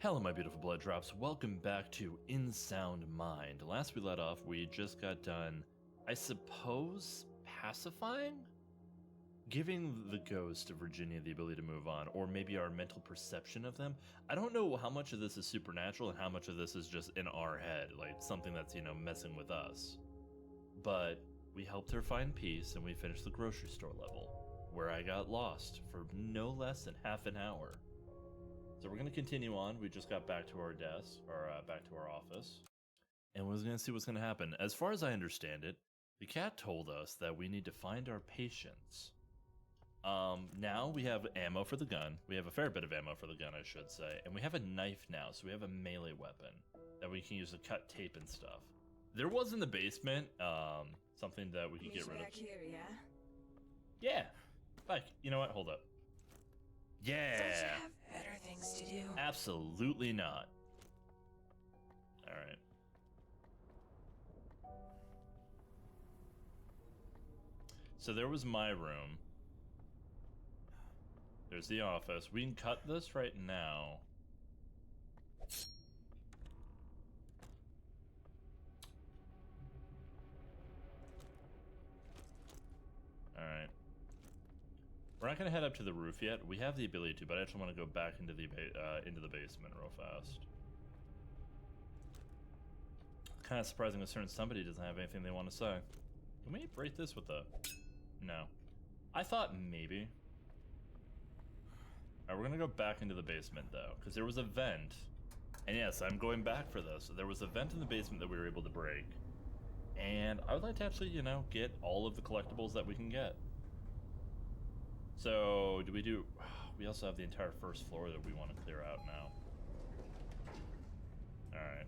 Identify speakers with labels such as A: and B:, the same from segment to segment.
A: Hello, my beautiful blood drops. Welcome back to In Sound Mind. Last we let off, we just got done, I suppose, pacifying? Giving the ghost of Virginia the ability to move on, or maybe our mental perception of them. I don't know how much of this is supernatural and how much of this is just in our head, like something that's, messing with us. But we helped her find peace and we finished the grocery store level, where I got lost for no less than half an hour. So we're going to continue on. We just got back to our desk, or back to our office. And we're going to see what's going to happen. As far as I understand it, the cat told us that we need to find our patients. Now we have ammo for the gun. We have a fair bit of ammo for the gun, I should say. And we have a knife now, so we have a melee weapon that we can use to cut tape and stuff. There was in the basement something that we could get rid of.
B: Back here, yeah?
A: Yeah. Like, you know what? Hold up. Yeah.
B: Don't you have better things to do?
A: Absolutely not. All right. So there was my room. There's the office. We can cut this right now. All right. We're not gonna head up to the roof yet. We have the ability to, but I actually want to go back into the basement real fast. Kind of surprising, a certain somebody doesn't have anything they want to say. Can we break this with the? No. I thought maybe. All right, we're gonna go back into the basement though, because there was a vent. And yes, I'm going back for this. There was a vent in the basement that we were able to break, and I would like to actually, get all of the collectibles that we can get. So, we also have the entire first floor that we want to clear out now. Alright.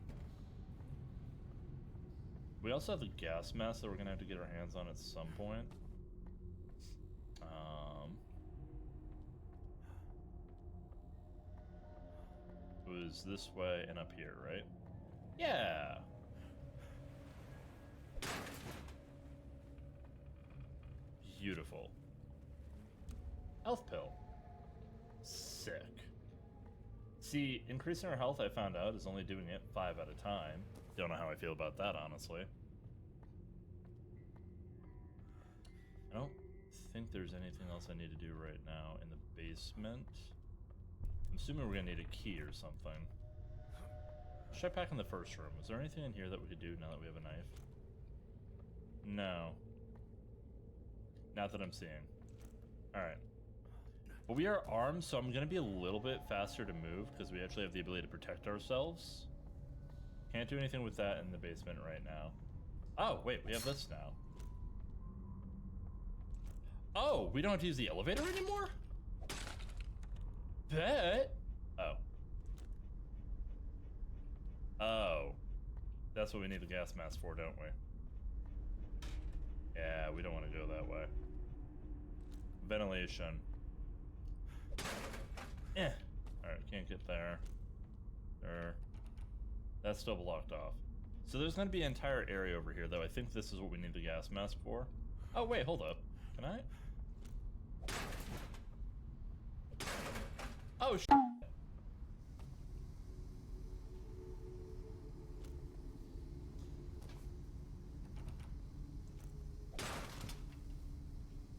A: We also have the gas mask that we're going to have to get our hands on at some point. It was this way and up here, right? Yeah! Beautiful. Health pill. Sick. See, increasing our health, I found out, is only doing it 5 at a time. Don't know how I feel about that, honestly. I don't think there's anything else I need to do right now in the basement. I'm assuming we're gonna need a key or something. Let's try back in the first room. Is there anything in here that we could do now that we have a knife? No. Not that I'm seeing. Alright. But we are armed, so I'm going to be a little bit faster to move because we actually have the ability to protect ourselves. Can't do anything with that in the basement right now. Oh, wait, we have this now. Oh, we don't have to use the elevator anymore? Bet. Oh. Oh. That's what we need the gas mask for, don't we? Yeah, we don't want to go that way. Ventilation. Alright, can't get there. There. That's still blocked off. So there's going to be an entire area over here, though. I think this is what we need the gas mask for. Oh, wait, hold up. Can I? Oh, sh**.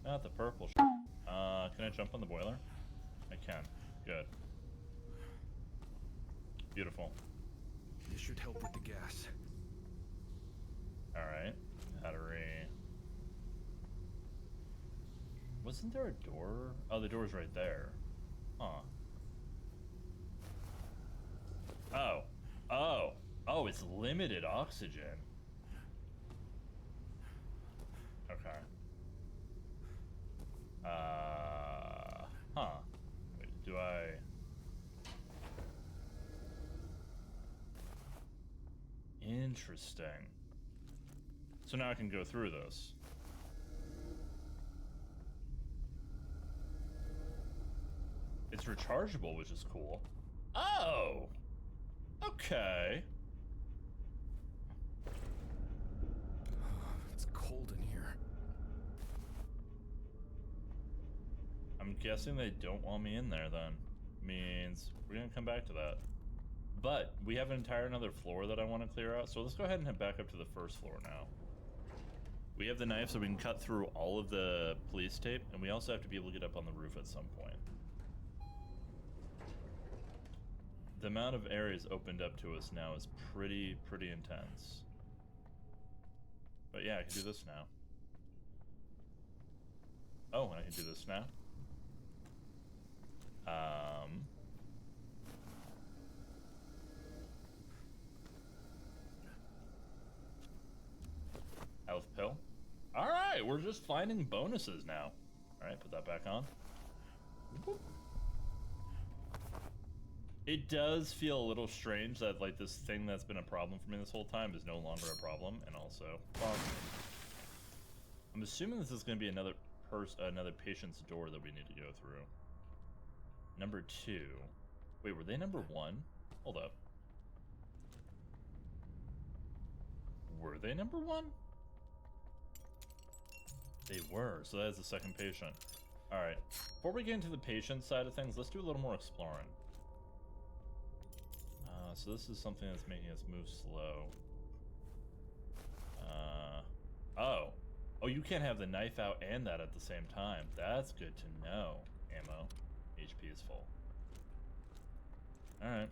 A: Not the purple sh**. Can I jump on the boiler? I can. Good. Beautiful.
C: This should help with the gas.
A: Alright. Battery. Wasn't there a door? Oh, the door's right there. Huh. Oh. Oh. Oh, it's limited oxygen. Okay. Huh. Wait, do I... Interesting. So now I can go through this. It's rechargeable, which is cool. Oh! Okay.
C: It's cold in here.
A: I'm guessing they don't want me in there then. Means we're gonna come back to that. But we have an entire another floor that I want to clear out, so let's go ahead and head back up to the first floor now. We have the knife so we can cut through all of the police tape, and we also have to be able to get up on the roof at some point. The amount of areas opened up to us now is pretty intense. But yeah, I can do this now. Oh, and I can do this now. Health pill. Alright, we're just finding bonuses now. Alright, put that back on. Whoop. It does feel a little strange that like this thing that's been a problem for me this whole time is no longer a problem, and also I'm assuming this is going to be another patient's door that we need to go through. Number 2. Wait, were they number 1? Hold up. Were they number 1? They were, so that is the second patient. Alright, before we get into the patient side of things, let's do a little more exploring. So this is something that's making us move slow. Oh, you can't have the knife out and that at the same time. That's good to know. Ammo. HP is full. Alright.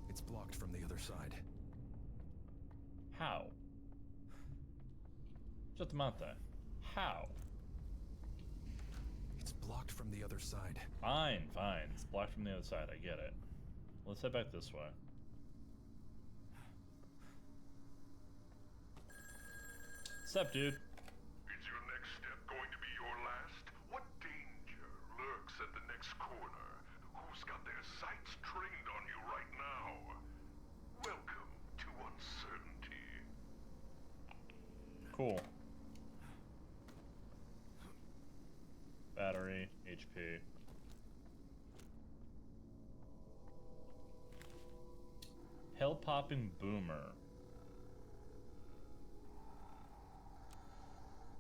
C: It's blocked from the other side.
A: How? Sottomate. How?
C: It's blocked from the other side.
A: Fine. It's blocked from the other side. I get it. Let's head back this way. Sup, dude?
D: Is your next step going to be your last? What danger lurks at the next corner? Who's got their sights trained on you right now? Welcome to uncertainty.
A: Cool. Battery, HP. Pill popping boomer.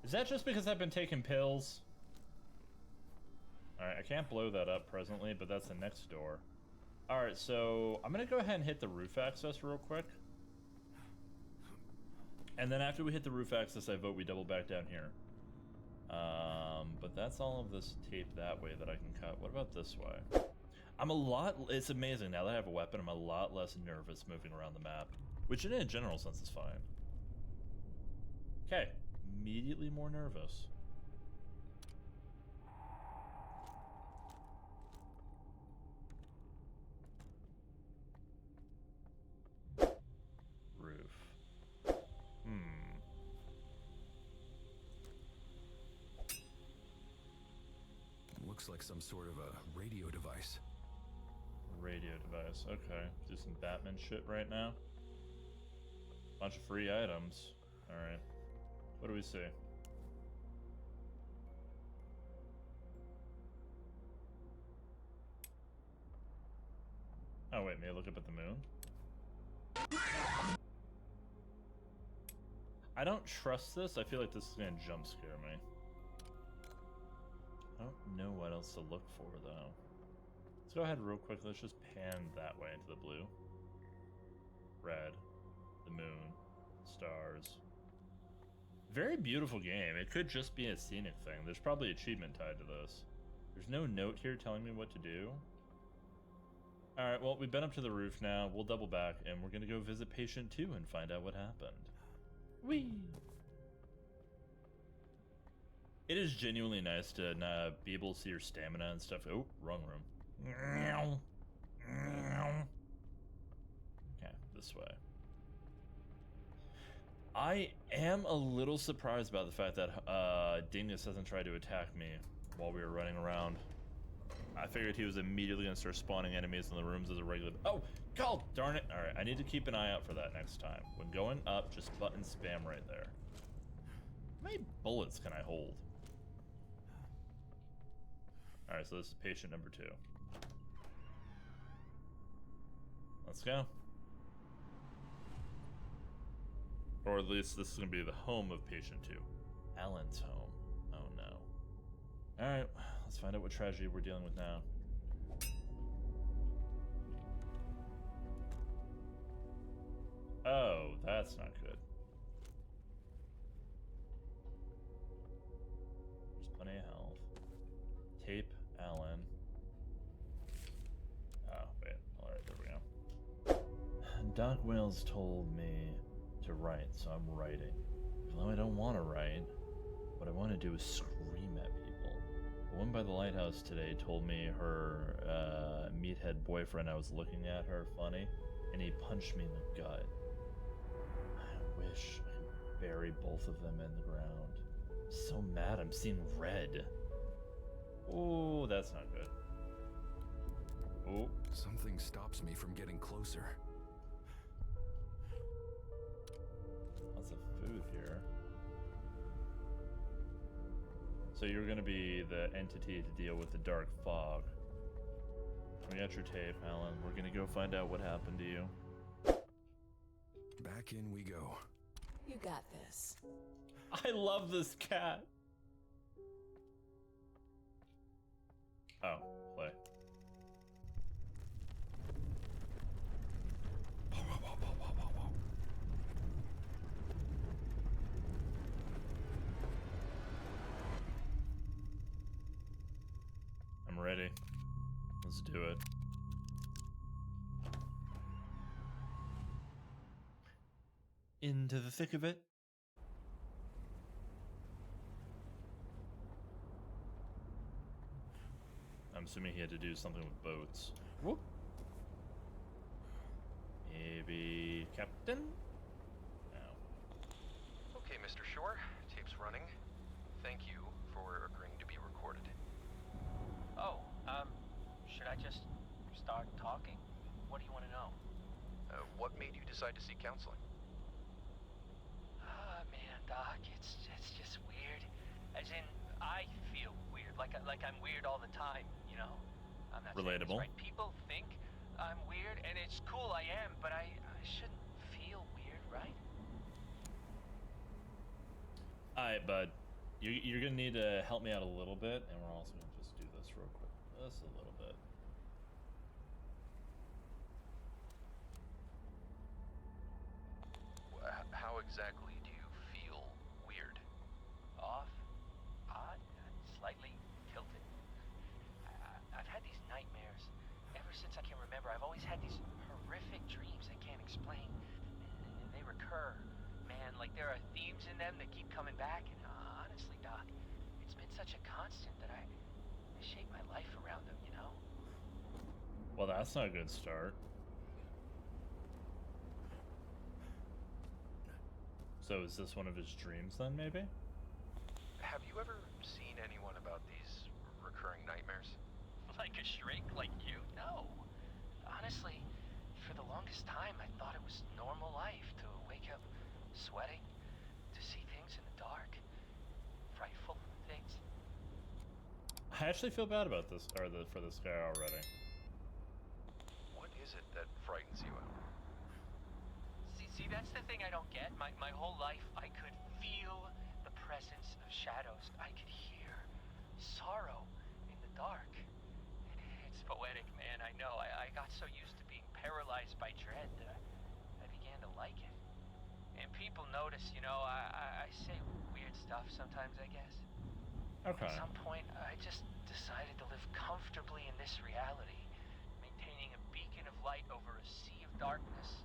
A: Is that just because I've been taking pills? Alright, I can't blow that up presently, but that's the next door. Alright, so I'm gonna go ahead and hit the roof access real quick. And then after we hit the roof access, I vote we double back down here. But that's all of this tape that way that I can cut. What about this way? It's amazing, now that I have a weapon, I'm a lot less nervous moving around the map. Which in a general sense is fine. Okay, immediately more nervous. Roof.
C: Looks like some sort of a radio device.
A: Radio device, okay. Do some Batman shit right now. Bunch of free items. Alright. What do we see? Oh wait, may I look up at the moon? I don't trust this. I feel like this is gonna jump scare me. I don't know what else to look for though. Let's go ahead real quick. Let's just pan that way into the blue. Red. The moon. Stars. Very beautiful game. It could just be a scenic thing. There's probably achievement tied to this. There's no note here telling me what to do. Alright, well, we've been up to the roof now. We'll double back, and we're going to go visit patient 2 and find out what happened. Whee! It is genuinely nice to be able to see your stamina and stuff. Oh, wrong room. Okay, this way. I am a little surprised by the fact that Dingus hasn't tried to attack me while we were running around. I figured he was immediately going to start spawning enemies in the rooms as a regular... Oh, God, darn it. All right, I need to keep an eye out for that next time. When going up, just button spam right there. How many bullets can I hold? All right, so this is patient number 2. Let's go. Or at least this is going to be the home of Patient 2. Alan's home. Oh no. Alright, let's find out what tragedy we're dealing with now. Oh, that's not good. There's plenty of health. Tape Alan. Oh, wait. Alright, there we go. Doc Wales told me to write, so I'm writing. Even though I don't want to write, what I want to do is scream at people. The woman by the lighthouse today told me her meathead boyfriend I was looking at her funny, and he punched me in the gut. I wish I could bury both of them in the ground. I'm so mad I'm seeing red. Oh, that's not good. Oh.
C: Something stops me from getting closer.
A: Lots of food here. So you're gonna be the entity to deal with the dark fog. We got your tape, Alan. We're gonna go find out what happened to you.
C: Back in we go.
B: You got this.
A: I love this cat. Oh, play. I'm ready. Let's do it. Into the thick of it. I'm assuming he had to do something with boats. Whoop. Maybe Captain? No.
E: Okay, Mr. Shore, tape's running. Thank you for agreeing to be recorded.
F: Oh, should I just start talking? What do you want to know?
E: What made you decide to seek counseling?
F: Ah, man, Doc, it's just weird. As in, I feel weird, like I'm weird all the time, you know? I'm not saying this,
A: Relatable.
F: right? People think I'm weird, and it's cool, I am, but I shouldn't feel weird, right?
A: Alright, bud. You're gonna need to help me out a little bit, and we're also gonna just do this real quick. Just a little bit.
E: How exactly do you feel weird?
F: Off, odd, slightly tilted. I've had these nightmares ever since I can remember. I've always had these horrific dreams I can't explain, and they recur. Man, like there are themes in them that keep coming back, and honestly, Doc, it's been such a constant that I shape my life around them, you know?
A: Well, that's not a good start. So is this one of his dreams then, maybe?
E: Have you ever seen anyone about these recurring nightmares?
F: Like a shrink, like you? No. Honestly, for the longest time, I thought it was normal life to wake up sweating, to see things in the dark, frightful things.
A: I actually feel bad about this, for this guy already.
E: What is it that frightens you?
F: See, that's the thing I don't get. My whole life, I could feel the presence of shadows. I could hear sorrow in the dark. It's poetic, man, I know. I got so used to being paralyzed by dread that I began to like it. And people notice, you know, I say weird stuff sometimes, I guess.
A: Okay.
F: At some point, I just decided to live comfortably in this reality, maintaining a beacon of light over a sea of darkness,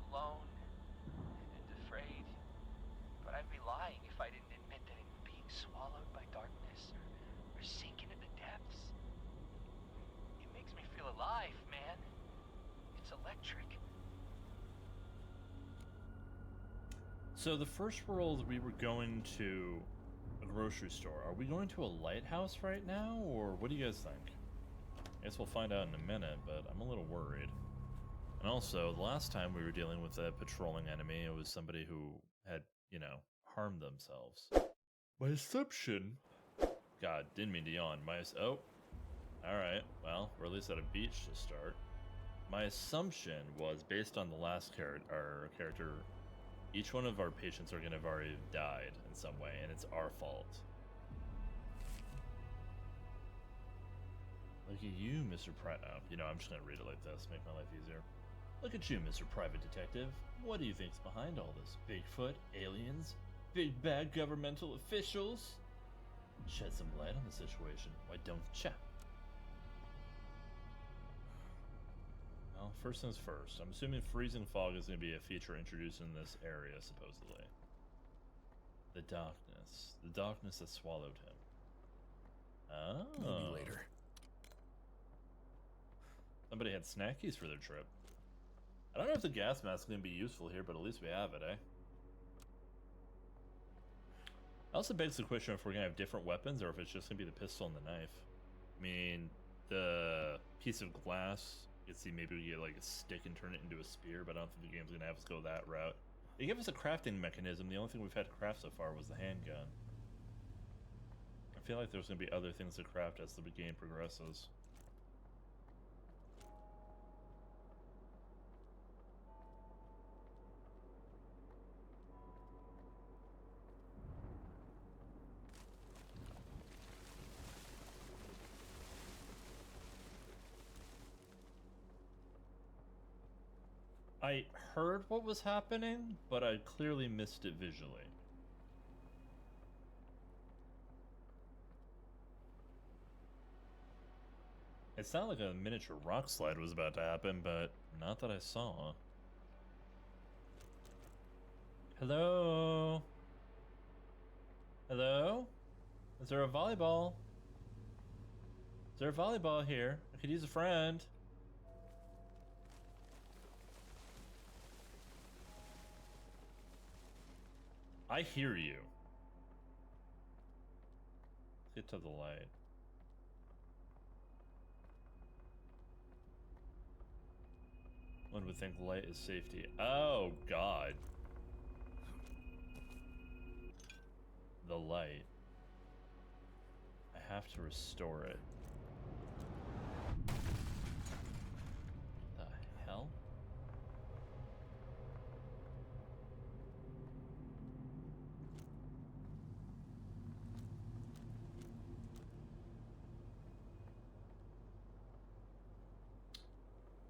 F: alone and afraid. But I'd be lying if I didn't admit that in being swallowed by darkness or sinking in the depths, it makes me feel alive, man. It's electric.
A: So the first world we were going to a grocery store. Are we going to a lighthouse right now, or what do you guys think? I guess we'll find out in a minute, but I'm a little worried. And also, the last time we were dealing with a patrolling enemy, it was somebody who had, you know, harmed themselves. My assumption... God, didn't mean to yawn. Oh. Alright, well, we're at least at a beach to start. My assumption was, based on the last character Each one of our patients are gonna have already died in some way, and it's our fault. Look at you, Mr. you know, I'm just gonna read it like this, make my life easier. Look at you, Mr. Private Detective. What do you think's behind all this? Bigfoot? Aliens? Big bad governmental officials? Shed some light on the situation. Why don't ya? Well, first things first. I'm assuming freezing fog is going to be a feature introduced in this area, supposedly. The darkness. The darkness that swallowed him. Oh.
C: Maybe later.
A: Somebody had snackies for their trip. I don't know if the gas mask is going to be useful here, but at least we have it, eh? Also begs the question if we're going to have different weapons or if it's just going to be the pistol and the knife. I mean, the piece of glass, you can see maybe we get like a stick and turn it into a spear, but I don't think the game's going to have us go that route. They give us a crafting mechanism. The only thing we've had to craft so far was the handgun. I feel like there's going to be other things to craft as the game progresses. I heard what was happening, but I clearly missed it visually. It sounded like a miniature rock slide was about to happen, but not that I saw. Hello? Hello? Is there a volleyball? Is there a volleyball here? I could use a friend. I hear you. Let's get to the light. One would think light is safety. Oh, God. The light. I have to restore it. What the hell?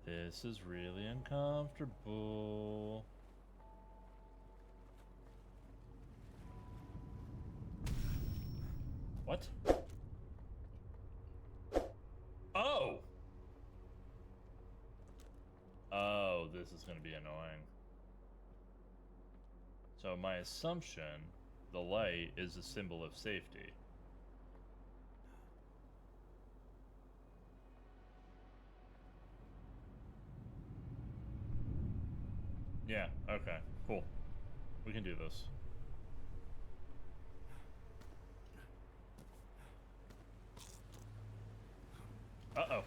A: This is really uncomfortable. What? Oh! Oh, this is going to be annoying. So my assumption, the light is a symbol of safety. Yeah, okay, cool. We can do this. Uh-oh.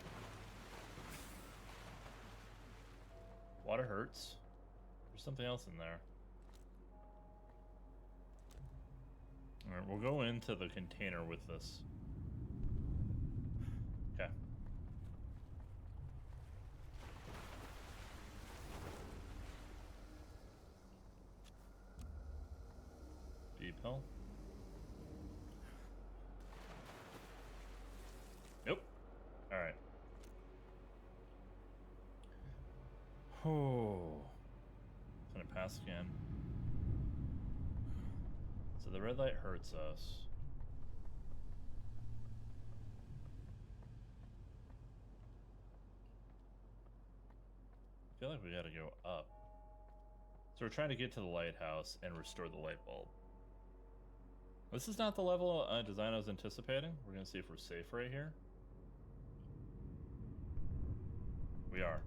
A: Water hurts. There's something else in there. Alright, we'll go into the container with this. Okay. B-pill. Nope. Alright. Oh. It's gonna pass again. So the red light hurts us. I feel like we gotta go up. So we're trying to get to the lighthouse and restore the light bulb. This is not the level design I was anticipating. We're gonna see if we're safe right here. We are.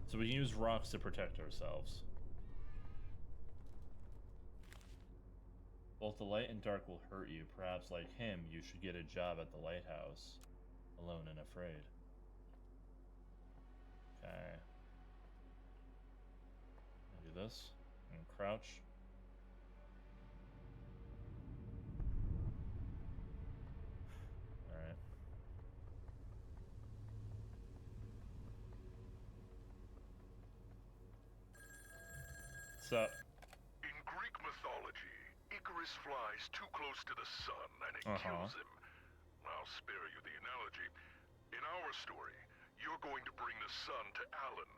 A: So we can use rocks to protect ourselves. Both the light and dark will hurt you. Perhaps like him, you should get a job at the lighthouse. Alone and afraid. Okay. Do this. And crouch. Alright.
D: In Icarus flies too close to the sun and it kills him. I'll spare you the analogy. In our story, you're going to bring the sun to Alan,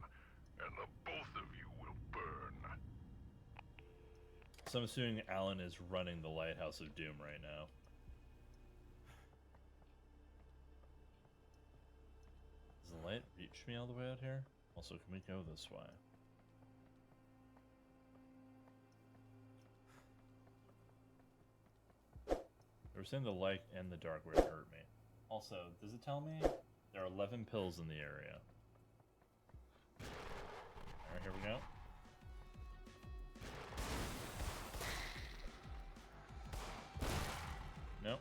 D: and the both of you will burn.
A: So I'm assuming Alan is running the Lighthouse of Doom right now. Does the light reach me all the way out here? Also, can we go this way? They were saying the light and the dark would hurt me. Also, does it tell me there are 11 pills in the area? Alright, here we go. Nope.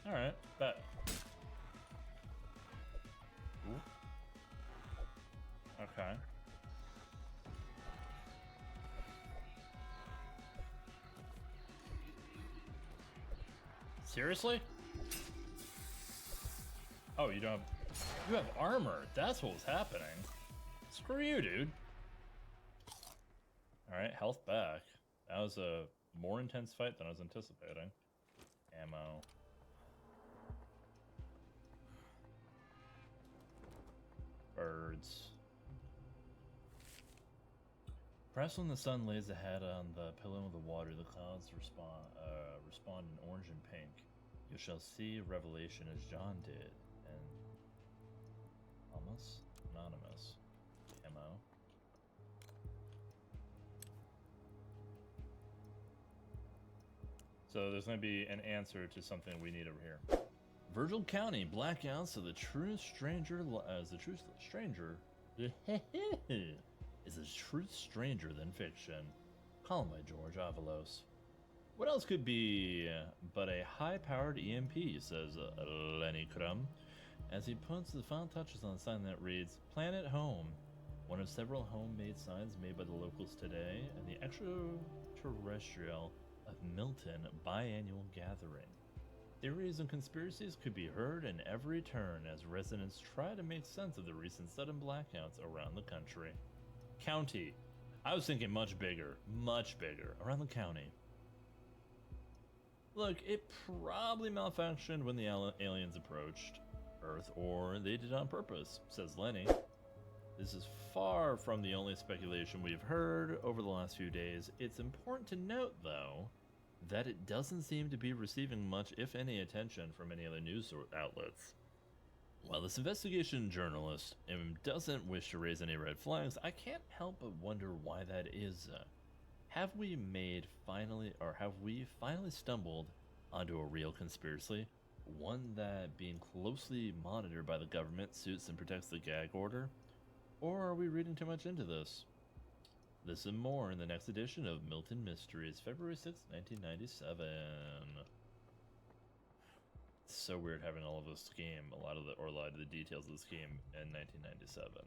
A: Alright, bet. Ooh. Okay. Seriously? Oh, you don't have... You have armor. That's what was happening. Screw you, dude. Alright, health back. That was a more intense fight than I was anticipating. Ammo. Birds. Perhaps when the sun lays a head on the pillow of the water, the clouds respond in orange and pink. You shall see revelation as John did, and anonymous, ammo. So there's going to be an answer to something we need over here. Virgil County blackouts of the true stranger as the true stranger is a truth stranger than fiction. Column by George Avalos. What else could be but a high-powered EMP, says Lenny Crum, as he puts the final touches on a sign that reads, Planet Home, one of several homemade signs made by the locals today, and the extraterrestrial of Milton biannual gathering. Theories and conspiracies could be heard in every turn as residents try to make sense of the recent sudden blackouts around the country. County. I was thinking much bigger, around the county. Look, it probably malfunctioned when the aliens approached Earth, or they did it on purpose, says Lenny. This is far from the only speculation we've heard over the last few days. It's important to note, though, that it doesn't seem to be receiving much, if any, attention from any other news outlets. While this investigation journalist doesn't wish to raise any red flags, I can't help but wonder why that is. Have we finally stumbled onto a real conspiracy? One that, being closely monitored by the government, suits and protects the gag order? Or are we reading too much into this? This and more in the next edition of Milton Mysteries, February 6, 1997. It's so weird having all of this game, a lot of the details of this game in 1997.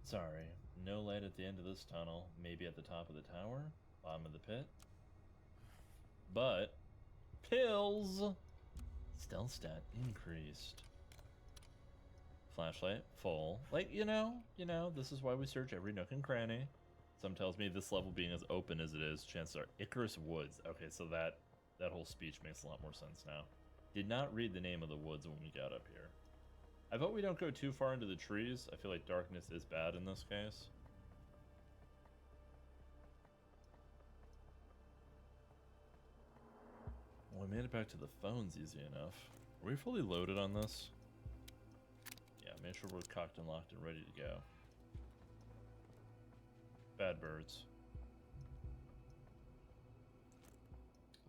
A: Sorry, no light at the end of this tunnel, maybe at the top of the tower, bottom of the pit. But, pills! Stealth stat increased. Flashlight, full. Like, you know, this is why we search every nook and cranny. Some tells me this level being as open as it is, chances are Icarus Woods. Okay, so that whole speech makes a lot more sense now. Did not read the name of the woods when we got up here. I hope we don't go too far into the trees. I feel like darkness is bad in this case. Well, we made it back to the phones easy enough. Are we fully loaded on this? Yeah, make sure we're cocked and locked and ready to go. Bad birds.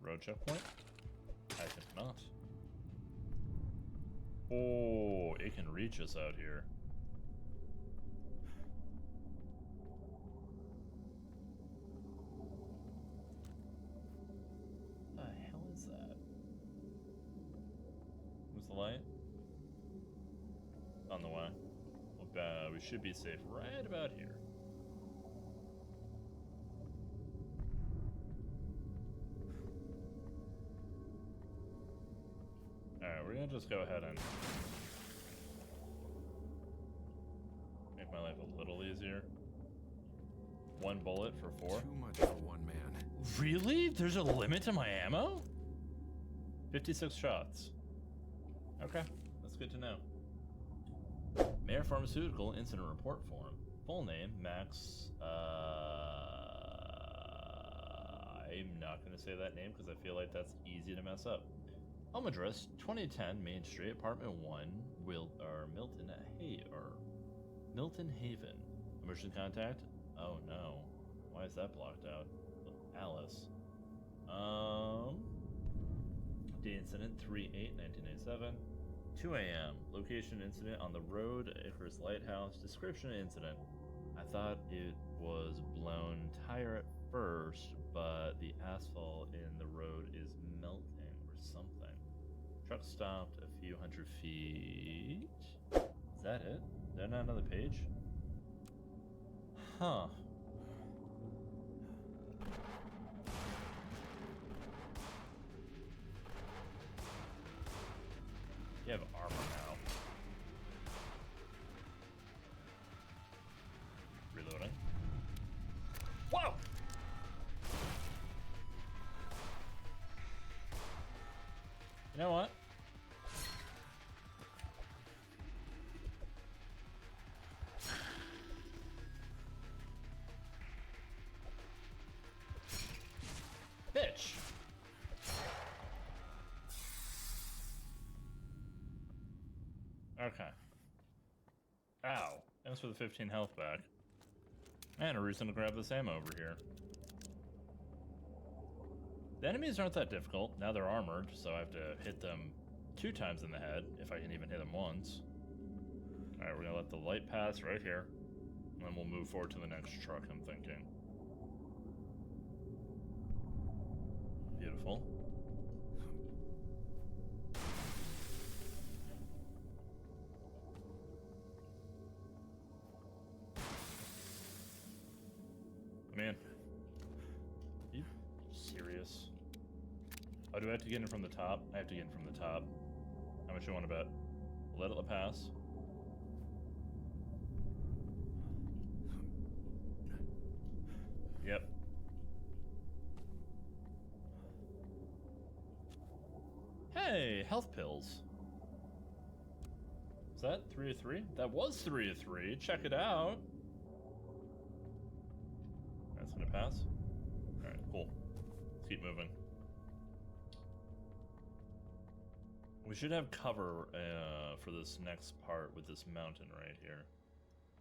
A: Road checkpoint? I think not. Oh, it can reach us out here. What the hell is that? Who's the light? On the way. Well, we should be safe right about here. Alright, we're gonna just go ahead and make my life a little easier. 1 bullet for 4.
C: Too much for one man.
A: Really? There's a limit to my ammo? 56 shots. Okay, that's good to know. Mayor Pharmaceutical Incident Report Form. Full name, Max, I'm not going to say that name because I feel like that's easy to mess up. Home address, 2010 Main Street, apartment 1, Milton Haven. Emergency contact? Oh no. Why is that blocked out? Alice. Date incident, 3/8/1987. 2 a.m. Location incident on the road, Icarus Lighthouse. Description incident. I thought it was blown tire at first, but the asphalt in the road is melting or something. Truck stopped a few hundred feet. Is that it? Is there not another page? Huh. You have armor now. Reloading. Whoa! You know what? Bitch! Okay. Ow. Thanks for the 15 health back. And a reason to grab this ammo over here. The enemies aren't that difficult. Now they're armored, so I have to hit them 2 times in the head, if I can even hit them once. Alright, we're gonna let the light pass right here. And then we'll move forward to the next truck, I'm thinking. Beautiful. Man. Are you serious? Oh, do I have to get in from the top? I have to get in from the top. How much you want to bet? Let it pass. Yep. Hey, health pills. Is that 3 of 3? That was 3 of 3. Check it out. That's gonna pass. Alright, cool. Let's keep moving. We should have cover for this next part with this mountain right here.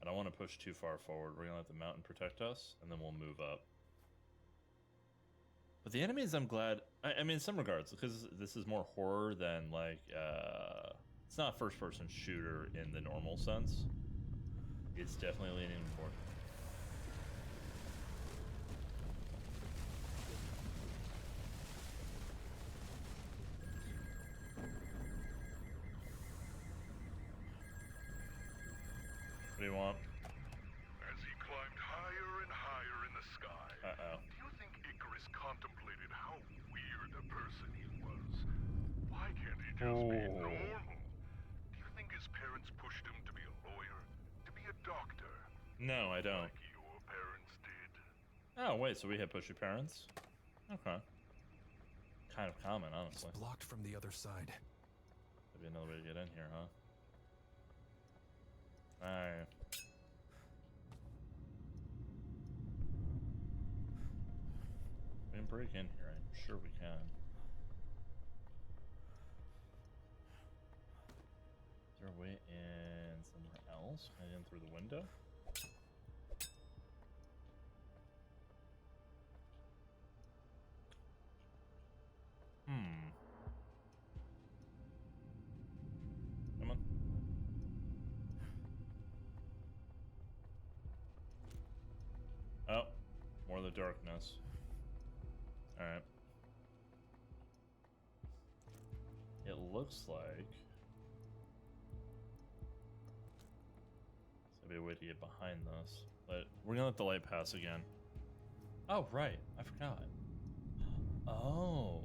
A: I don't want to push too far forward. We're gonna let the mountain protect us, and then we'll move up. But the enemies, I'm glad. I mean, in some regards, because this is more horror than like it's not a first-person shooter in the normal sense. It's definitely leaning more. What do you want?
D: As he climbed higher and higher in the sky,
A: Uh-oh.
D: do you think Icarus contemplated how weird a person he was? Why can't he just be normal? Do you think his parents pushed him to be a lawyer? To be a doctor?
A: No, I don't.
D: Like your parents did?
A: Oh, wait, so we had pushy parents? Okay. Kind of common,
C: It's
A: honestly.
C: blocked from the other side.
A: Maybe another way to get in here, huh? Alright. We can break in here, I'm sure we can. Is there a way in somewhere else? Can I get in through the window? Come on. Oh, more of the darkness. Alright. It looks like there's gonna be a way to get behind this. But we're gonna let the light pass again. Oh, right. I forgot. Oh.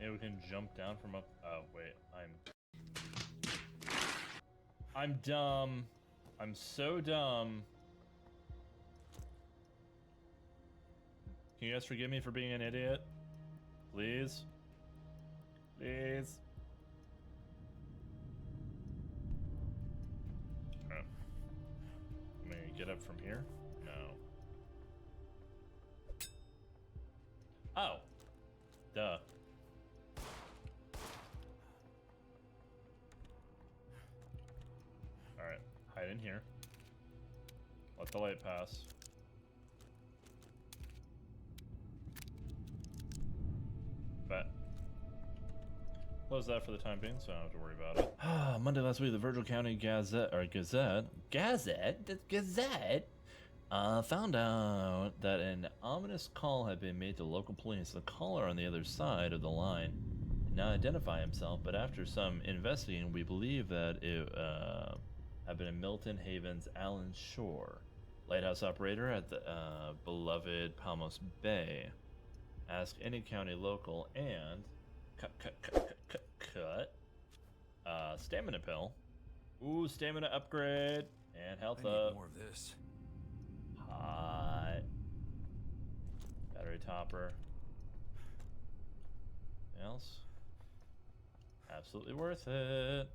A: Maybe we can jump down from up. Oh, wait. I'm I'm dumb. I'm so dumb. Can you guys forgive me for being an idiot? Please? Please? Alright. Am I gonna get up from here? No. Oh! Duh. Alright. Hide in here. Let the light pass. Bet. Close that for the time being, so I don't have to worry about it. Monday last week, the Virgil County Gazette found out that an ominous call had been made to local police. The caller on the other side of the line did not identify himself, but after some investigating, we believe that it had been in Milton Haven's Allen Shore, lighthouse operator at the beloved Palmos Bay. Ask any county local and stamina pill. Ooh, stamina upgrade and health
C: I need
A: up.
C: more of this.
A: Hot. Battery topper. Anything else? Absolutely worth it.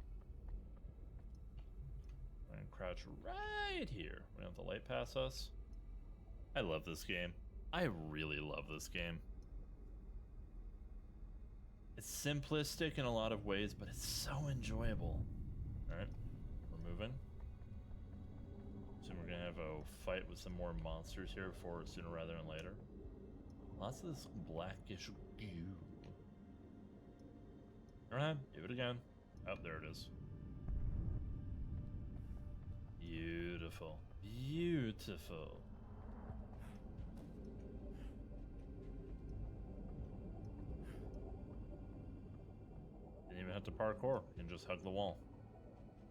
A: I'm gonna crouch right here. We don't have the light pass us. I love this game. I really love this game. It's simplistic in a lot of ways, but it's so enjoyable. Alright, we're moving. So we're gonna have a fight with some more monsters here before sooner rather than later. Lots of this blackish goo. Go ahead, give it again. Oh, there it is. Beautiful. Beautiful. Didn't even have to parkour. You can just hug the wall.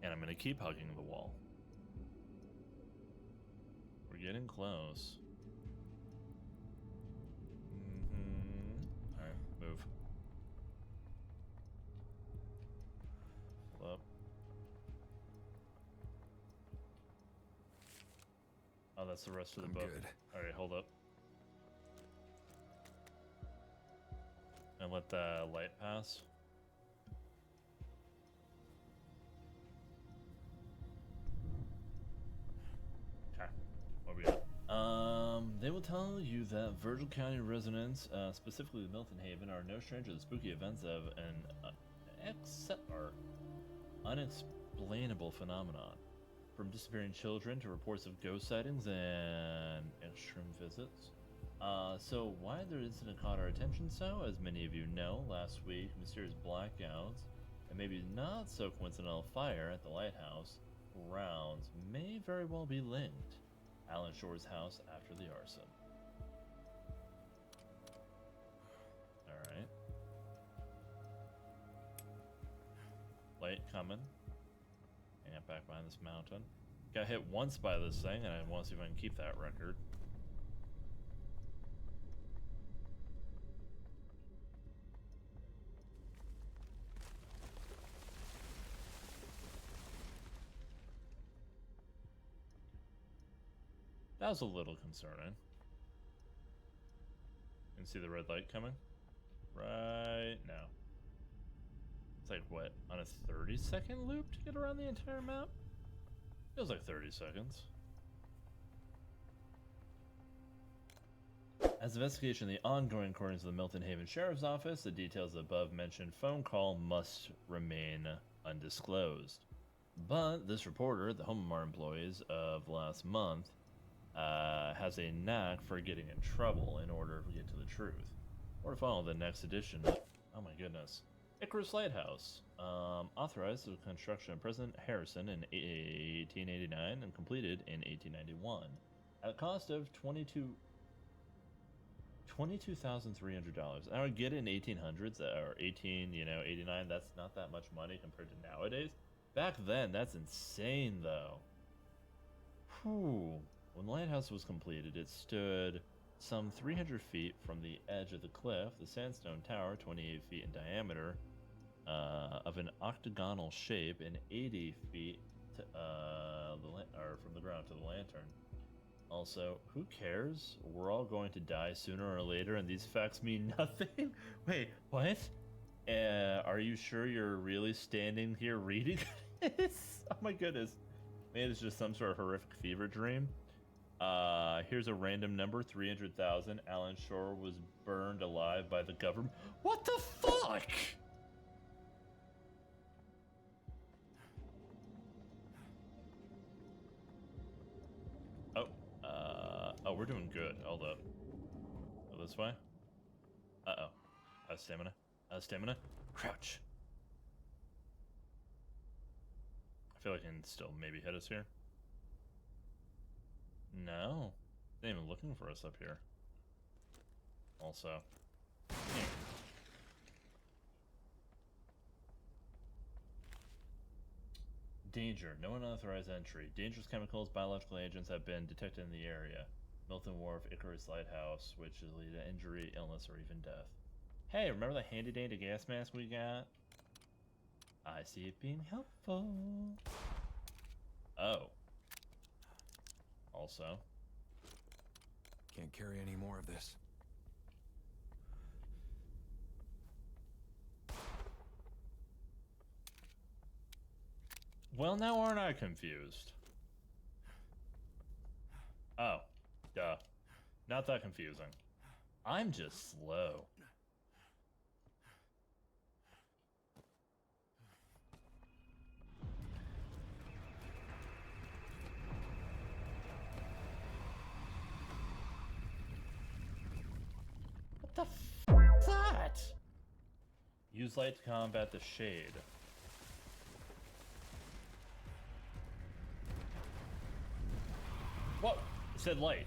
A: And I'm gonna keep hugging the wall. We're getting close. Alright, move. Hold up. Oh, that's the rest of the
C: I'm
A: book.
C: good.
A: Alright, hold up. And let the light pass. Okay, what we got? They will tell you that Virgil County residents, specifically Milton Haven, are no stranger to the spooky events of an unexplainable phenomenon. From disappearing children to reports of ghost sightings and extreme visits. So why the incident caught our attention so? As many of you know, last week, mysterious blackouts and maybe not so coincidental fire at the Lighthouse grounds may very well be linked. Alan Shore's house after the arson. Alright. Light coming. Hang out back behind this mountain. Got hit once by this thing, and I want to see if I can keep that record. That was a little concerning. You can see the red light coming? Right now. It's like, what, on a 30-second loop to get around the entire map? Feels like 30 seconds. As investigation the ongoing according to the Milton Haven Sheriff's Office, the details of the above-mentioned phone call must remain undisclosed. But this reporter, the Home Mart employees of last month, has a knack for getting in trouble in order to get to the truth. Or to follow the next edition of, oh my goodness, Icarus Lighthouse, authorized the construction of President Harrison in 1889 and completed in 1891 at a cost of $22,300. I would get it in 1800s or 89. That's not that much money compared to nowadays. Back then, that's insane though. Whew. When the lighthouse was completed, it stood some 300 feet from the edge of the cliff. The sandstone tower, 28 feet in diameter, of an octagonal shape and 80 feet or from the ground to the lantern. Also, who cares? We're all going to die sooner or later, and these facts mean nothing. Wait, what? Are you sure you're really standing here reading this? Oh my goodness. Maybe it's just some sort of horrific fever dream. Here's a random number, 300,000. Alan Shore was burned alive by the government. What the fuck? Oh, we're doing good. Hold up. Go this way. Uh-oh. Stamina. Stamina. Crouch. I feel like I can still maybe hit us here. No. They're not even looking for us up here. Also. Danger. No unauthorized entry. Dangerous chemicals, biological agents have been detected in the area. Milton Wharf, Icarus Lighthouse, which is lead to injury, illness, or even death. Hey, remember the handy dandy gas mask we got? I see it being helpful. Oh. Also.
C: Can't carry any more of this.
A: Well, now aren't I confused? Oh. Duh. Not that confusing. I'm just slow. What the f is that? Use light to combat the shade. Whoa! It said light.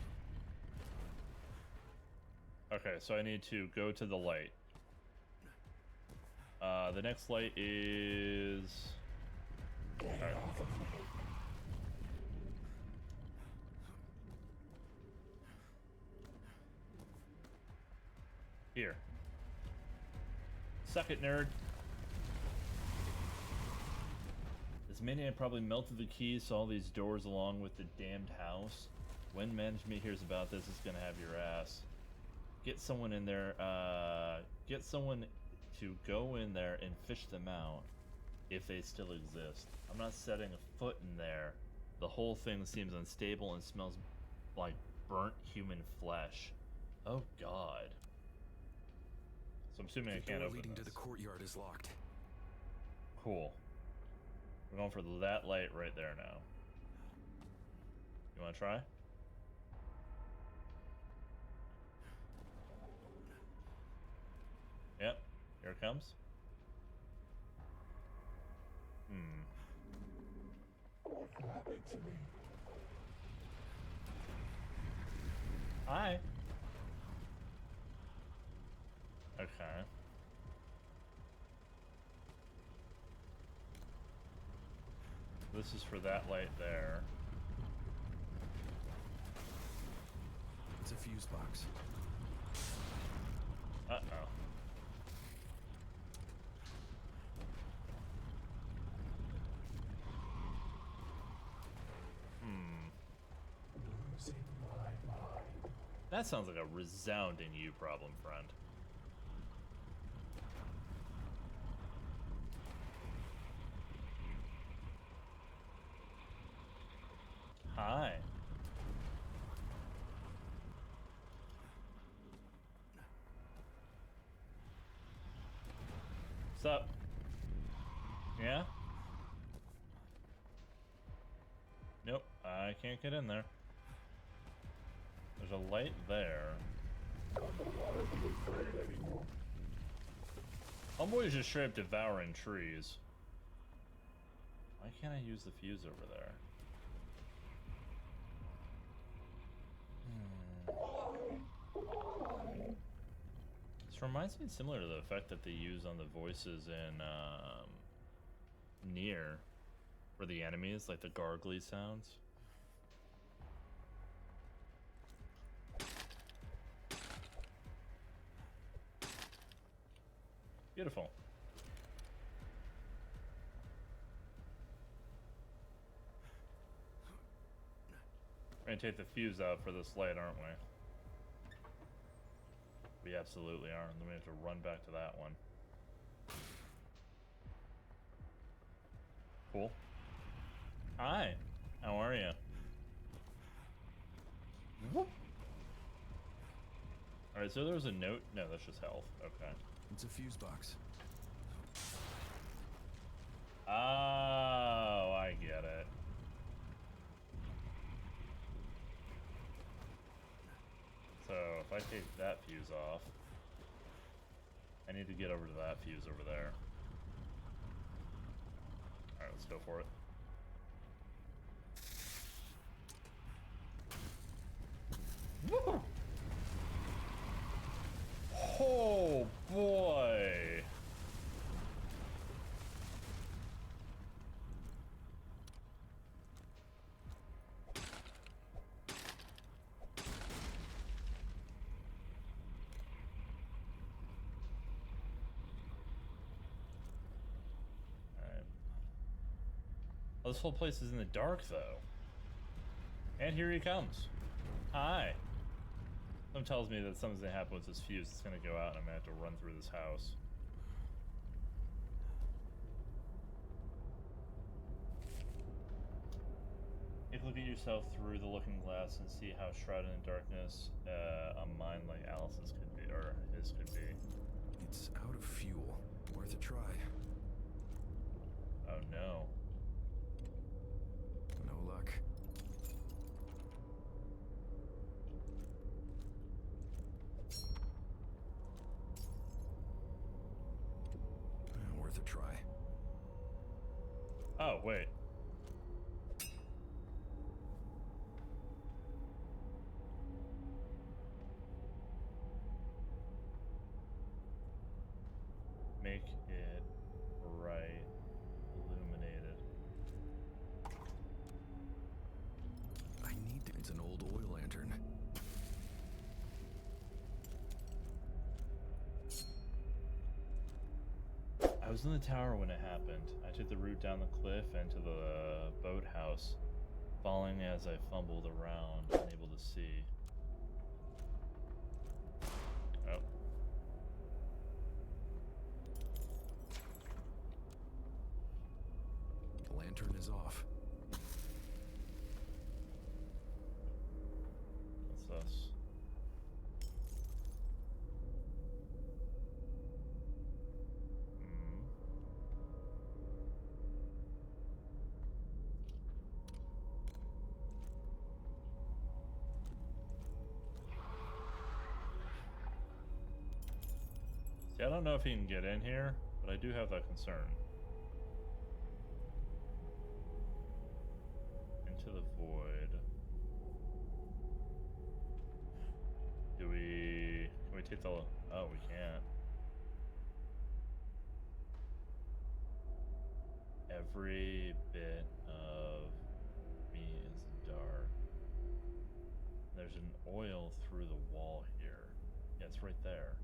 A: Okay, so I need to go to the light. The next light is... Right. Here. Suck it, nerd. This maniac probably melted the keys to all these doors along with the damned house. When management hears about this, it's gonna have your ass. Get someone in there, get someone to go in there and fish them out if they still exist. I'm not setting a foot in there. The whole thing seems unstable and smells like burnt human flesh. Oh god. So I'm assuming I can't open
C: leading
A: this.
C: to the courtyard is locked.
A: Cool. We're going for that light right there now. You want to try? Yep. Here it comes.
D: What happened to me?
A: Hi. Okay. This is for that light there.
C: It's a fuse box.
A: Uh-oh.
D: Losing my mind.
A: That sounds like a resounding you problem, friend. Hi. What's up? Yeah? Nope, I can't get in there. There's a light there. Homeboy's just straight up devouring trees. Why can't I use the fuse over there? This reminds me similar to the effect that they use on the voices in Nier for the enemies, like the gargly sounds. Beautiful. We're gonna take the fuse out for this light, aren't we? We absolutely are. And then we have to run back to that one. Cool. Hi. How are you? Whoop. Alright, so there was a note. No, that's just health. Okay.
C: It's a fuse box.
A: Oh, I get it. So if I take that fuse off, I need to get over to that fuse over there. Alright, let's go for it. Woo! Oh boy! Alright. Oh, this whole place is in the dark though. And here he comes. Hi. Something tells me that something's gonna happen with this fuse. It's gonna go out and I'm gonna have to run through this house. Take a look at yourself through the looking glass and see how shrouded in darkness a mind like Alice's could be, or his could be.
C: It's out of fuel. Worth a try.
A: Oh no.
C: No luck. Worth a try.
A: Oh, wait. Make it bright, illuminated.
C: I need to. It's an old oil lantern.
A: I was in the tower when it happened. I took the route down the cliff and to the boathouse, falling as I fumbled around, unable to see. Oh.
C: The lantern is off.
A: What's this? See, I don't know if he can get in here, but I do have that concern. Into the void. Can we take the, oh, we can't. Every bit of me is dark. There's an oil through the wall here. Yeah, it's right there.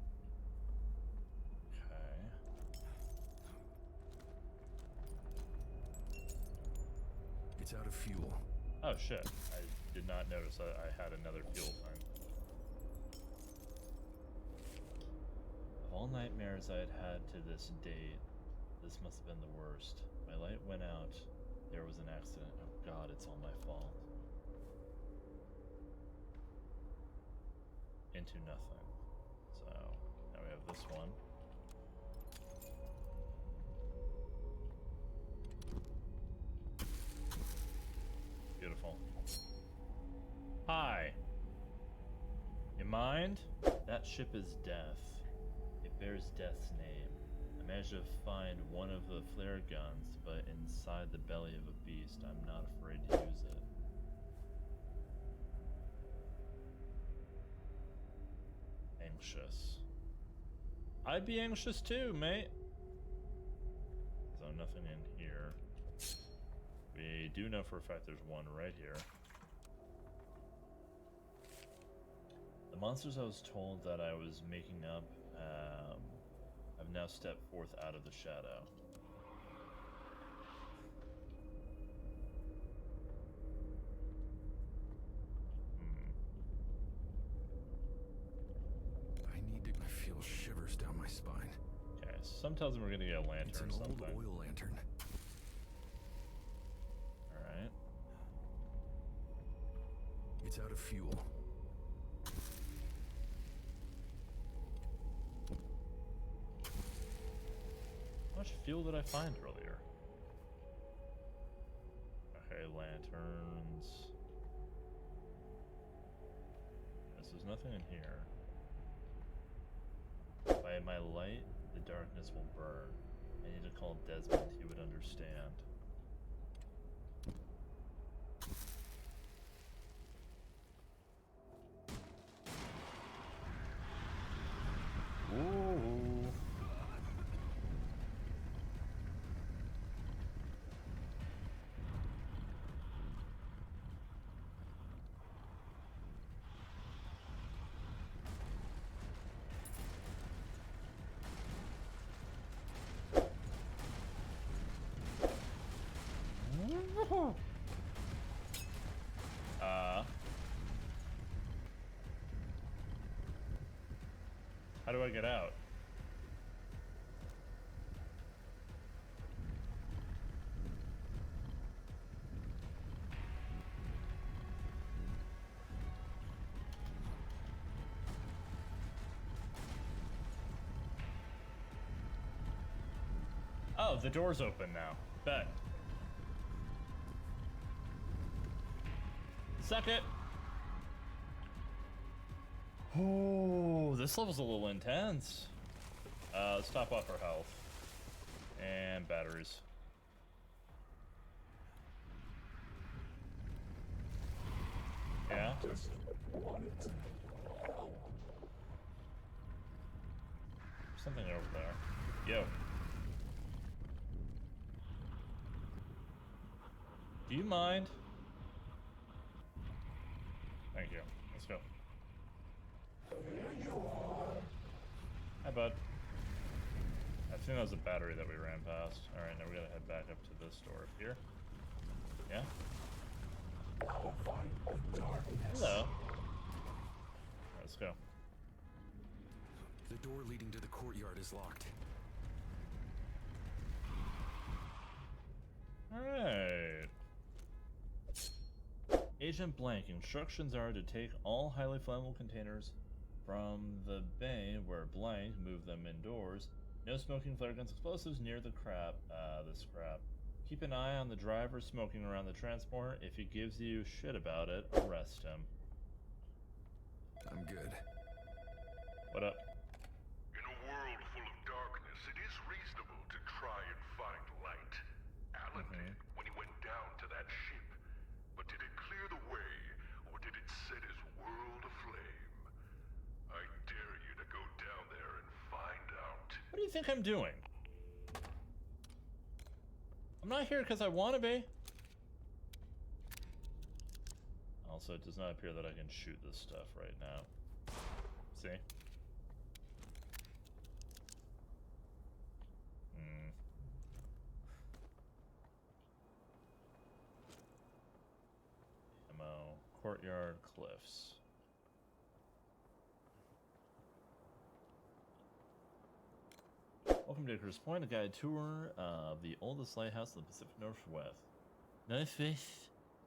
C: It's out of fuel.
A: Oh shit, I did not notice I had another fuel thing. Of all nightmares I had had to this date, this must have been the worst. My light went out, there was an accident. Oh god, it's all my fault. Into nothing. So, now we have this one. Beautiful. Hi. You mind? That ship is Death. It bears Death's name. I managed to find one of the flare guns, but inside the belly of a beast. I'm not afraid to use it. Anxious. I'd be anxious too, mate. So nothing in here. We do know for a fact there's one right here. The monsters I was told that I was making up have now stepped forth out of the shadow.
C: my spine.
A: Okay, some tells me we're gonna get a lantern
C: It's an
A: or
C: old
A: something.
C: oil lantern.
A: Alright.
C: It's out of fuel.
A: How much fuel did I find earlier? Okay, lanterns. Yes, there's nothing in here. By my light, the darkness will burn. I need to call Desmond, he would understand. Ooh. How do I get out? Oh, the door's open now. Bet. Suck it. Oh, this level's a little intense. Let's top off our health. And batteries. Yeah? Something over there. Yo. Do you mind? Thank you. Let's go. Hi, bud. I think that was a battery that we ran past. Alright, now we gotta head back up to this door up here. Yeah? Hello. Let's go.
C: The door leading to the courtyard is locked.
A: Alright. Agent Blank, instructions are to take all highly flammable containers from the bay where Blank moved them indoors. No smoking flare guns, explosives near the scrap. Keep an eye on the driver smoking around the transporter. If he gives you shit about it, arrest him.
C: I'm good.
A: What up?
D: In a world full of darkness, it is reasonable to try and find light. Alan did when he went down to that ship. But did it clear the way, or did it set his world aflame? I dare you to go down there and find out.
A: What do you think I'm doing? I'm not here because I want to be. Also, it does not appear that I can shoot this stuff right now. See? Ammo. Courtyard Cliffs. Welcome to Icarus Point, a guided tour of the oldest lighthouse in the Pacific Northwest. Northwest,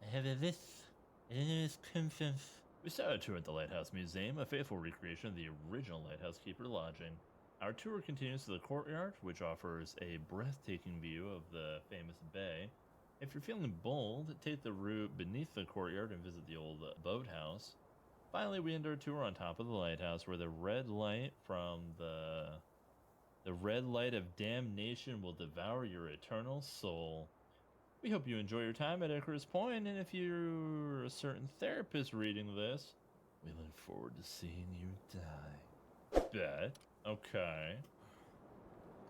A: I have a this. We started a tour at the Lighthouse Museum, a faithful recreation of the original Lighthouse Keeper lodging. Our tour continues to the courtyard, which offers a breathtaking view of the famous bay. If you're feeling bold, take the route beneath the courtyard and visit the old boathouse. Finally, we end our tour on top of the lighthouse, where the red light from the red light of damnation will devour your eternal soul. We hope you enjoy your time at Icarus Point, and if you're a certain therapist reading this, we look forward to seeing you die. Bet. Okay.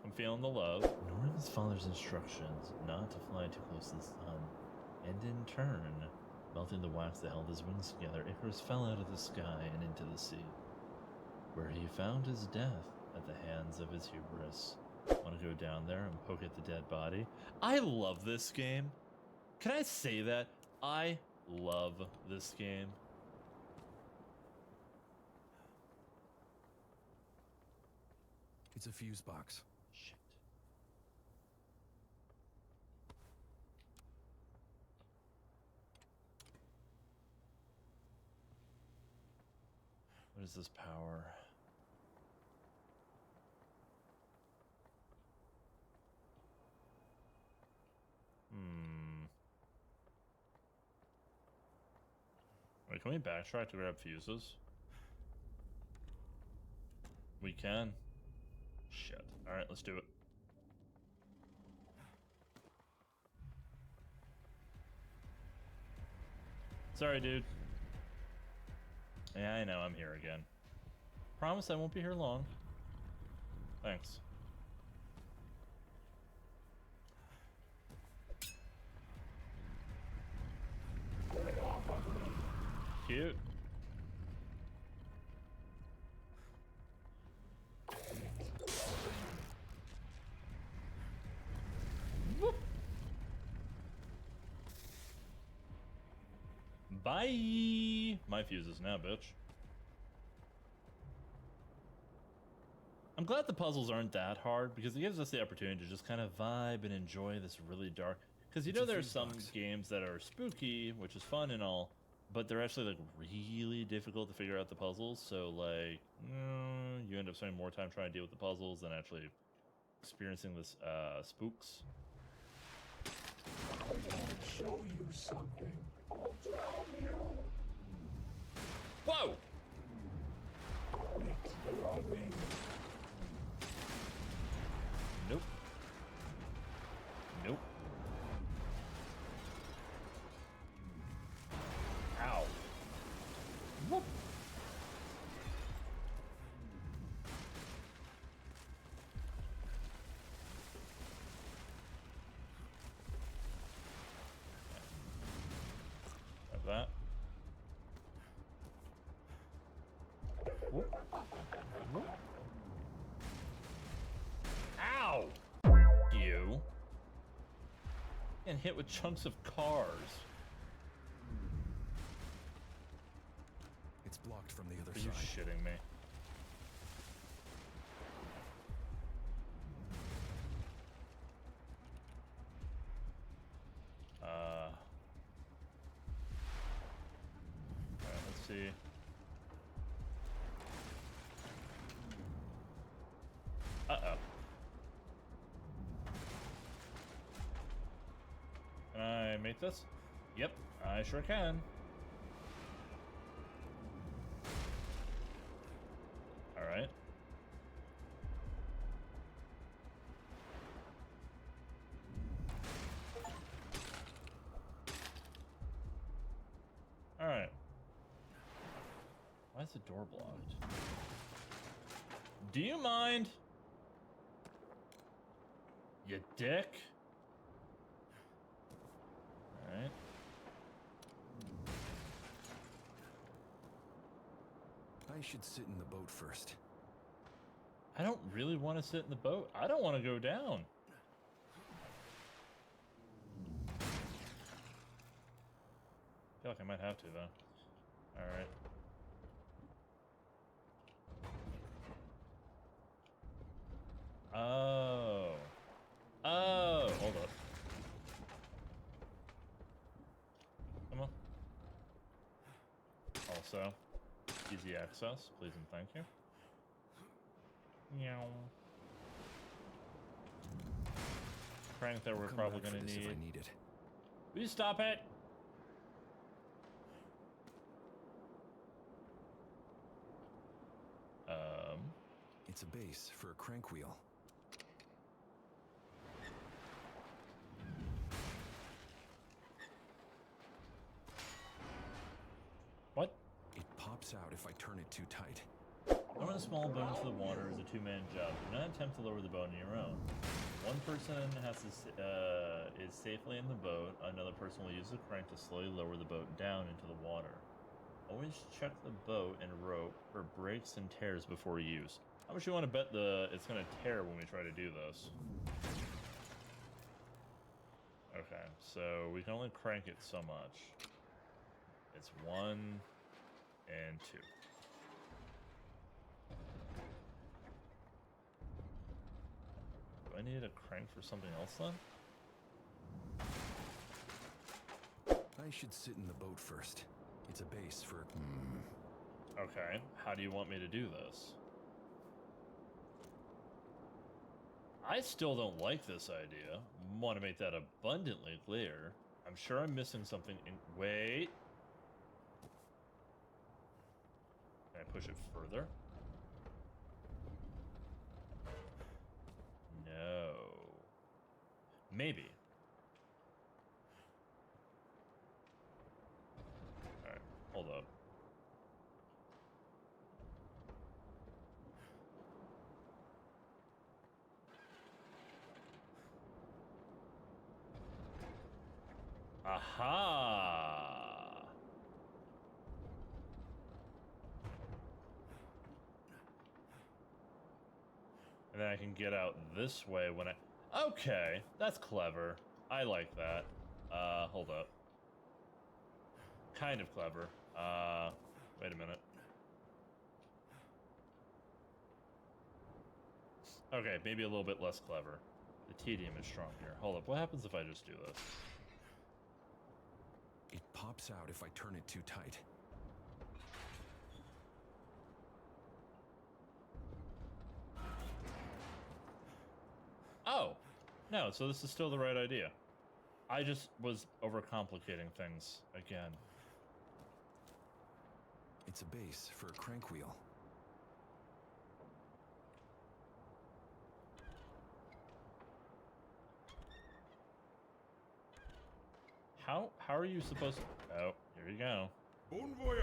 A: I'm feeling the love. Ignoring his father's instructions not to fly too close to the sun, and in turn, melting the wax that held his wings together, Icarus fell out of the sky and into the sea, where he found his death at the hands of his hubris. Want to go down there and poke at the dead body? I love this game. Can I say that? I love this game.
C: It's a fuse box.
A: Shit. What is this power? Wait, can we backtrack to grab fuses? We can. Shit. Alright, let's do it. Sorry, dude. Yeah, I know, I'm here again. Promise I won't be here long. Thanks. Cute. Whoop. Bye! My fuse is now, bitch. I'm glad the puzzles aren't that hard because it gives us the opportunity to just kind of vibe and enjoy this really dark. Because you know there's some games that are spooky, which is fun and all, but they're actually like really difficult to figure out the puzzles. So like, you end up spending more time trying to deal with the puzzles than actually experiencing this spooks.
D: Show you something.
A: Whoa! Nope. Nope. Ow. Whoop. Like that. Whoop. Whoop. Ow! You. And hit with chunks of cars.
C: It's blocked from the other
A: Are you
C: side.
A: shitting me? Alright, let's see. Uh-oh. Can I make this? Yep, I sure can. Alright. Alright. Why is the door blocked? Do you mind? You dick. Alright.
C: I should sit in the boat first.
A: I don't really want to sit in the boat. I don't want to go down. I feel like I might have to, though. Alright. Oh. Oh, hold up. Come on. Also, easy access, please and thank you. Meow. Crank that we're
C: Come
A: probably
C: back for
A: gonna
C: this
A: need.
C: if I need it.
A: Will you stop it?
C: It's a base for a crank wheel.
A: What?
C: It pops out if I turn it too tight.
A: Lowering a small boat into the water is a two-man job. Do not attempt to lower the boat on your own. One person has to is safely in the boat. Another person will use the crank to slowly lower the boat down into the water. Always check the boat and rope for breaks and tears before use. How much you want to bet it's going to tear when we try to do this? Okay, so we can only crank it so much. It's 1 and 2. I need a crank for something else then?
C: I should sit in the boat first. It's a base for...
A: Okay, how do you want me to do this? I still don't like this idea. Want to make that abundantly clear. I'm sure I'm missing something in... Wait. Can I push it further? No. Maybe. Alright, hold up. Aha! And then I can get out this way when I... Okay, that's clever. I like that. Hold up. Kind of clever. Wait a minute. Okay, maybe a little bit less clever. The tedium is strong here. Hold up, what happens if I just do this?
C: It pops out if I turn it too tight.
A: Oh! No, so this is still the right idea. I just was overcomplicating things again.
C: It's a base for a crank wheel.
A: How are you supposed to... Oh, here you go.
D: Bon voyage!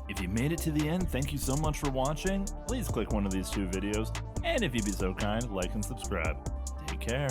A: If you made it to the end, thank you so much for watching. Please click one of these two videos, and if you'd be so kind, like and subscribe. Take care.